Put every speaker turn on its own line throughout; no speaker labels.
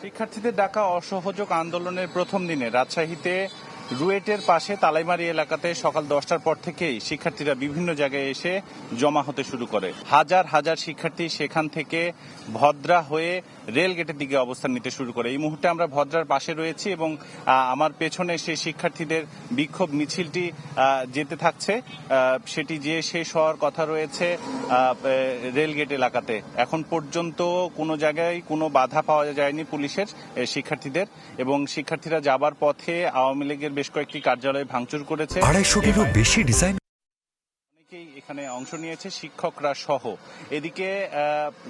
শিক্ষার্থীদের ডাকা অসহযোগ আন্দোলনের প্রথম দিনে রাজশাহীতে রুয়েটের পাশে তালাইমারি এলাকাতে সকাল 10টার পর থেকেই শিক্ষার্থীরা বিভিন্ন জায়গায় এসে জমা হতে শুরু করে। হাজার হাজার শিক্ষার্থী সেখান থেকে ভদ্রা হয়ে রেল গেটের দিকে অবস্থান নিতে শুরু করে। এই মুহূর্তে আমরা ভদ্রার পাশে রয়েছি এবং আমার পেছনে সেই শিক্ষার্থীদের বিক্ষোভ মিছিলটি যেতে থাকছে। সেটি যে শেষ হওয়ার কথা রয়েছে রেল গেট এলাকাতে। এখন পর্যন্ত কোনো জায়গায় কোনো বাধা পাওয়া যায়নি পুলিশের শিক্ষার্থীদের, এবং শিক্ষার্থীরা যাবার পথে আওয়ামী লীগের বেশ কয়েকটি কার্যালয় ভাঙচুর করেছে।
250-টিরও বেশি ডিজাইন
এখানে অংশ নিয়েছে শিক্ষকরা সহ। এদিকে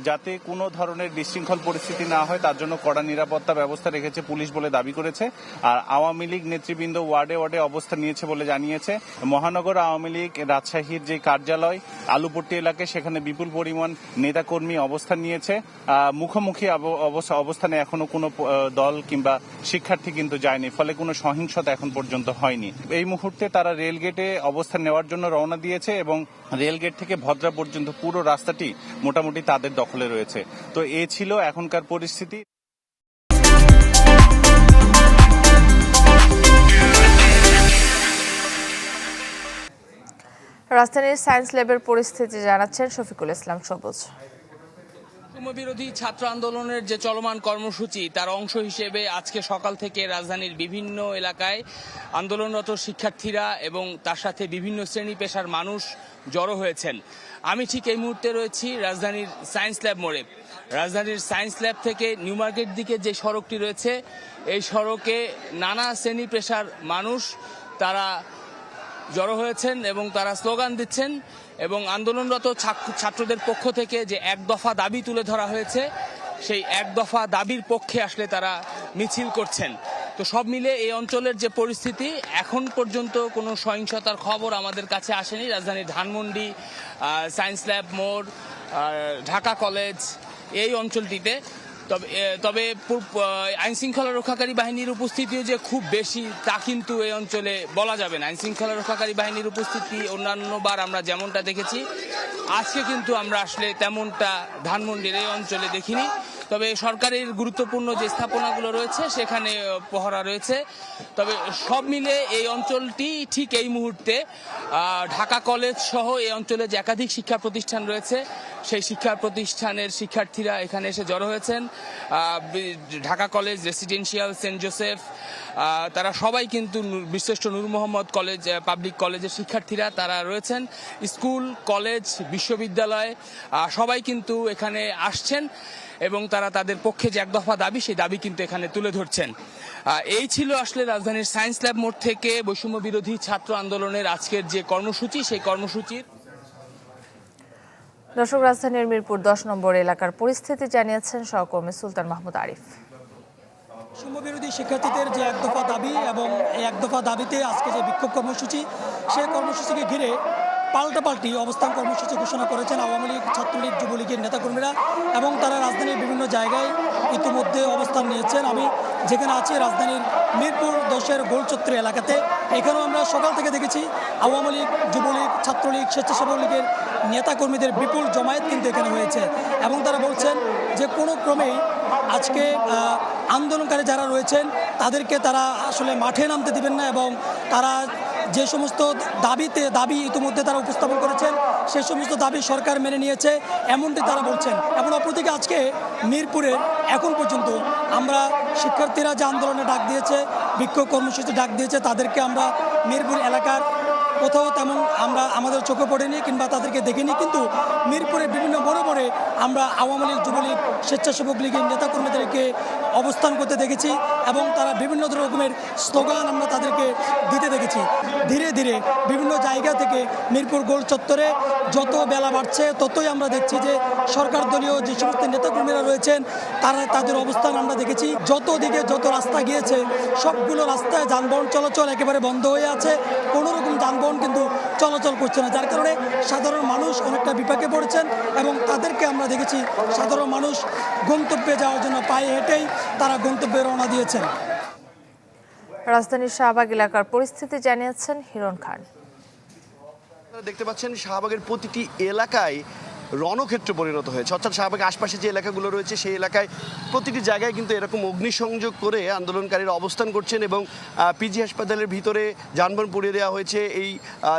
যাতে কোনো ধরনের বিশৃঙ্খল পরিস্থিতি না হয় তার জন্য কড়া নিরাপত্তা ব্যবস্থা রেখেছে পুলিশ বলে দাবি করেছে। আর আওয়ামী লীগ নেতৃবৃন্দ ওয়ার্ডে ওয়ার্ডে অবস্থান নিয়েছে বলে জানিয়েছে। মহানগর আওয়ামী লীগ রাজশাহীর যে কার্যালয় আলুপট্টি এলাকায় সেখানে বিপুল পরিমাণ নেতাকর্মী অবস্থান নিয়েছে। মুখোমুখি অবস্থানে এখনো কোনো দল কিংবা শিক্ষার্থী কিন্তু যায়নি, ফলে কোনো সহিংসতা এখন পর্যন্ত হয়নি। এই মুহূর্তে তারা রেলগেটে অবস্থান নেওয়ার জন্য রওনা দিয়েছে এবং রেলগেট থেকে ভদ্রা পর্যন্ত পুরো রাস্তাটি মোটামুটি তাদের দখলে রয়েছে। তো এ ছিল এখনকার পরিস্থিতি।
রাজধানীর সায়েন্স ল্যাবের পরিস্থিতি জানাচ্ছেন শফিকুল ইসলাম সবুজ।
বিরোধী ছাত্র আন্দোলনের যে চলমান কর্মসূচি তার অংশ হিসেবে আজকে সকাল থেকে রাজধানীর বিভিন্ন এলাকায় আন্দোলনরত শিক্ষার্থীরা এবং তার সাথে বিভিন্ন শ্রেণী পেশার মানুষ জড়ো হয়েছেন। আমি ঠিক এই মুহূর্তে রয়েছি রাজধানীর সায়েন্স ল্যাব মোড়ে। রাজধানীর সায়েন্স ল্যাব থেকে নিউ মার্কেট দিকে যে সড়কটি রয়েছে এই সড়কে নানা শ্রেণী পেশার মানুষ তারা জড়ো হয়েছেন এবং তারা স্লোগান দিচ্ছেন এবং আন্দোলনরত ছাত্রদের পক্ষ থেকে যে এক দফা দাবি তুলে ধরা হয়েছে সেই এক দফা দাবির পক্ষে আসলে তারা মিছিল করছেন। তো সব মিলে এই অঞ্চলের যে পরিস্থিতি, এখন পর্যন্ত কোনো সহিংসতার খবর আমাদের কাছে আসেনি। রাজধানীর ধানমন্ডি, সায়েন্স ল্যাব মোড়, ঢাকা কলেজ এই অঞ্চলটিতে। তবে আইন শৃঙ্খলা রক্ষাকারী বাহিনীর উপস্থিতিও যে খুব বেশি তা কিন্তু এই অঞ্চলে বলা যাবে না। আইন শৃঙ্খলা রক্ষাকারী বাহিনীর উপস্থিতি অন্যান্যবার আমরা যেমনটা দেখেছি, আজকে কিন্তু আমরা আসলে তেমনটা ধানমন্ডির এই অঞ্চলে দেখিনি। তবে সরকারের গুরুত্বপূর্ণ যে স্থাপনাগুলো রয়েছে সেখানে পহরা রয়েছে। তবে সব মিলে এই অঞ্চলটি ঠিক এই মুহূর্তে ঢাকা কলেজ সহ এই অঞ্চলে যে একাধিক শিক্ষা প্রতিষ্ঠান রয়েছে সেই শিক্ষা প্রতিষ্ঠানের শিক্ষার্থীরা এখানে এসে জড়ো হয়েছেন। Dhaka college, residential, Saint Joseph, তারা সবাই কিন্তু বীরশ্রেষ্ঠ নূর মোহাম্মদ কলেজ, পাবলিক কলেজের শিক্ষার্থীরা তারা রয়েছেন। স্কুল, কলেজ, বিশ্ববিদ্যালয় সবাই কিন্তু এখানে আসছেন এবং তারা তাদের পক্ষে যে এক দফা দাবি সেই দাবি কিন্তু এখানে তুলে ধরছেন। এই ছিল আসলে রাজধানীর সায়েন্স ল্যাব মোড় থেকে বৈষম্য বিরোধী ছাত্র আন্দোলনের আজকের যে কর্মসূচি সেই কর্মসূচির।
দর্শক, রাজধানীর মিরপুর 10 নম্বর এলাকার পরিস্থিতি জানিয়েছেন সহকর্মী সুলতান মাহমুদ আরিফ।
বৈষম্য বিরোধী শিক্ষার্থীদের যে এক দফা দাবি এবং এই এক দফা দাবিতে আজকে যে বিক্ষোভ কর্মসূচি, সেই কর্মসূচিকে ঘিরে পাল্টাপাল্টি অবস্থান কর্মসূচি ঘোষণা করেছেন আওয়ামী লীগ, ছাত্রলীগ, যুবলীগের নেতাকর্মীরা এবং তারা রাজধানীর বিভিন্ন জায়গায় ইতিমধ্যে অবস্থান নিয়েছেন। আমি যেখানে আছি রাজধানীর মিরপুর 10-এর গোলচত্বর এলাকাতে, এখানেও আমরা সকাল থেকে দেখেছি আওয়ামী লীগ, যুবলীগ, ছাত্রলীগ, স্বেচ্ছাসেবক লীগের নেতাকর্মীদের বিপুল জমায়েত কিন্তু এখানে হয়েছে এবং তারা বলছেন যে কোনো ক্রমেই আজকে আন্দোলনকারী যারা রয়েছেন তাদেরকে তারা আসলে মাঠে নামতে দিবেন না এবং তারা যে সমস্ত দাবি ইতিমধ্যে তারা উপস্থাপন করেছেন সেই সমস্ত দাবি সরকার মেনে নিয়েছে এমনটি তারা বলছেন। এবং অপরদিকে আজকে মিরপুরের এখন পর্যন্ত আমরা শিক্ষার্থীরা যে আন্দোলনে ডাক দিয়েছে, বিক্ষোভ কর্মসূচি ডাক দিয়েছে, তাদেরকে আমরা মিরপুর এলাকার কোথাও তেমন আমরা আমাদের চোখে পড়েনি কিংবা তাদেরকে দেখিনি, কিন্তু মিরপুরের বিভিন্ন মোড়ে আমরা আওয়ামী লীগ, যুবলীগ, স্বেচ্ছাসেবক লীগের নেতাকর্মীদেরকে অবস্থান করতে দেখেছি এবং তারা বিভিন্ন রকমের স্লোগান আমরা তাদেরকে দিতে দেখেছি। ধীরে ধীরে বিভিন্ন জায়গা থেকে মিরপুর গোল চত্বরে যত বেলা বাড়ছে ততই আমরা দেখছি যে সরকার দলীয় যে সমস্ত নেতাকর্মীরা রয়েছেন তারা তাদের অবস্থান আমরা দেখেছি। যত রাস্তা গিয়েছে সবগুলো রাস্তায় যানবাহন চলাচল একেবারে বন্ধ হয়ে আছে, কোনো রকম যানবাহন কিন্তু চলাচল করছে না, যার কারণে সাধারণ মানুষ অনেকটা বিপাকে পড়েছেন এবং তাদেরকে আমরা দেখেছি সাধারণ মানুষ গন্তব্যে যাওয়ার জন্য পায়ে হেঁটেই তারা গন্তব্যে রওনা দিয়েছেন।
রাজধানীর শাহবাগ এলাকার পরিস্থিতি জানিয়েছেন হিরণ খান।
দেখতে পাচ্ছেন শাহবাগের প্রতিটি এলাকায়
রণক্ষেত্রে পরিণত হয়েছে। অর্থাৎ শাহবাগের আশপাশে যে এলাকাগুলো রয়েছে সেই এলাকায় প্রতিটি জায়গায় কিন্তু এরকম অগ্নিসংযোগ করে আন্দোলনকারীরা অবস্থান করছেন এবং পিজি হাসপাতালের ভিতরে যানবাহন পুড়িয়ে দেওয়া হয়েছে। এই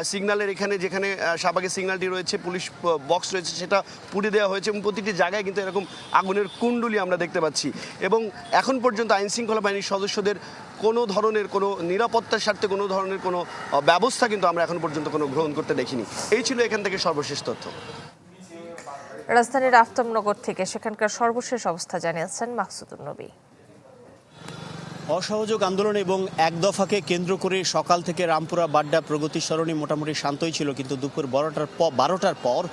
সিগন্যালের এখানে যেখানে শাহবাগের সিগন্যালটি রয়েছে, পুলিশ বক্স রয়েছে, সেটা পুড়িয়ে দেওয়া হয়েছে এবং প্রতিটি জায়গায় কিন্তু এরকম আগুনের কুণ্ডুলি আমরা দেখতে পাচ্ছি। এবং এখন পর্যন্ত আইনশৃঙ্খলা বাহিনীর সদস্যদের কোনো ধরনের কোনো নিরাপত্তার স্বার্থে কোনো ধরনের কোনো ব্যবস্থা কিন্তু আমরা এখন পর্যন্ত কোনো গ্রহণ করতে দেখিনি। এই ছিল এখান থেকে সর্বশেষ তথ্য।
রাজধানীর আফতাবনগর থেকে সেখানকার সর্বশেষ অবস্থা জানিয়েছেন মাকসুদুর নবী।
অসহযোগ আন্দোলন এবং এক দফাকে কেন্দ্র করে সকাল থেকে রামপুরা বাড্ডা প্রগতি সরণি মোটামুটি শান্তই ছিল, কিন্তু দুপুর 12টার পর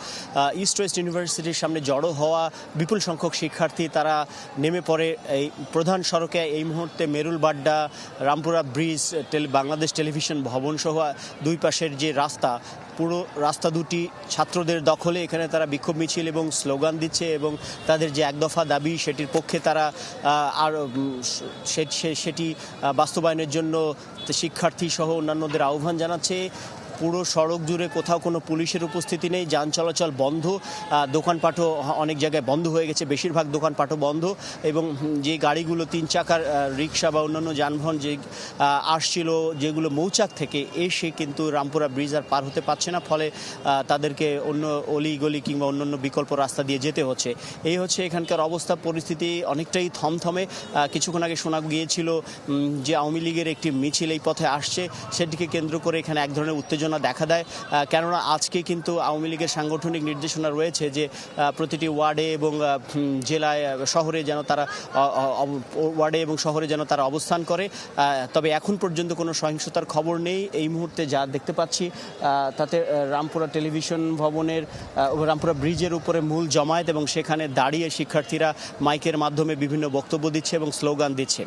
ইস্ট ওয়েস্ট ইউনিভার্সিটির সামনে জড়ো হওয়া বিপুল সংখ্যক শিক্ষার্থী তারা নেমে পড়ে এই প্রধান সড়কে। এই মুহূর্তে মেরুল বাড্ডা, রামপুরা ব্রিজ, বাংলাদেশ টেলিভিশন ভবন সহ দুই পাশের যে রাস্তা, পুরো রাস্তা দুটি ছাত্রদের দখলে। এখানে তারা বিক্ষোভ মিছিল এবং স্লোগান দিচ্ছে এবং তাদের যে এক দফা দাবি সেটির পক্ষে তারা আর সেটি বাস্তবায়নের জন্য শিক্ষার্থী সহ অন্যান্যদের আহ্বান জানাচ্ছে। পুরো সড়ক জুড়ে কোথাও কোনো পুলিশের উপস্থিতি নেই, যান চলাচল বন্ধ, দোকানপাটও অনেক জায়গায় বন্ধ হয়ে গেছে, বেশিরভাগ দোকানপাটও বন্ধ। এবং যে গাড়িগুলো 3 চাকার রিক্সা বা অন্যান্য যানবাহন যে আসছিল, যেগুলো মৌচাক থেকে এসে কিন্তু রামপুরা ব্রিজ আর পার হতে পারছে না, ফলে তাদেরকে অন্য অলি গলি কিংবা অন্যান্য বিকল্প রাস্তা দিয়ে যেতে হচ্ছে। এই হচ্ছে এখানকার অবস্থা। পরিস্থিতি অনেকটাই থমথমে। কিছুক্ষণ আগে শোনা গিয়েছিল যে আওয়ামী লীগের একটি মিছিল এই পথে আসছে, সেটিকে কেন্দ্র করে এখানে এক ধরনের উত্তেজনা দেখা দেয়। কেননা আজকে কিন্তু আওয়ামী লীগের সাংগঠনিক নির্দেশনা রয়েছে যে প্রতিটি ওয়ার্ডে এবং জেলায় শহরে যেন তারা অবস্থান করে। তবে এখন পর্যন্ত কোনো সহিংসতার খবর নেই। এই মুহূর্তে যা দেখতে পাচ্ছি তাতে রামপুরা টেলিভিশন ভবনের রামপুরা ব্রিজের উপরে মূল জমায়েত এবং সেখানে দাঁড়িয়ে শিক্ষার্থীরা মাইকের মাধ্যমে বিভিন্ন বক্তব্য দিচ্ছে এবং স্লোগান দিচ্ছে।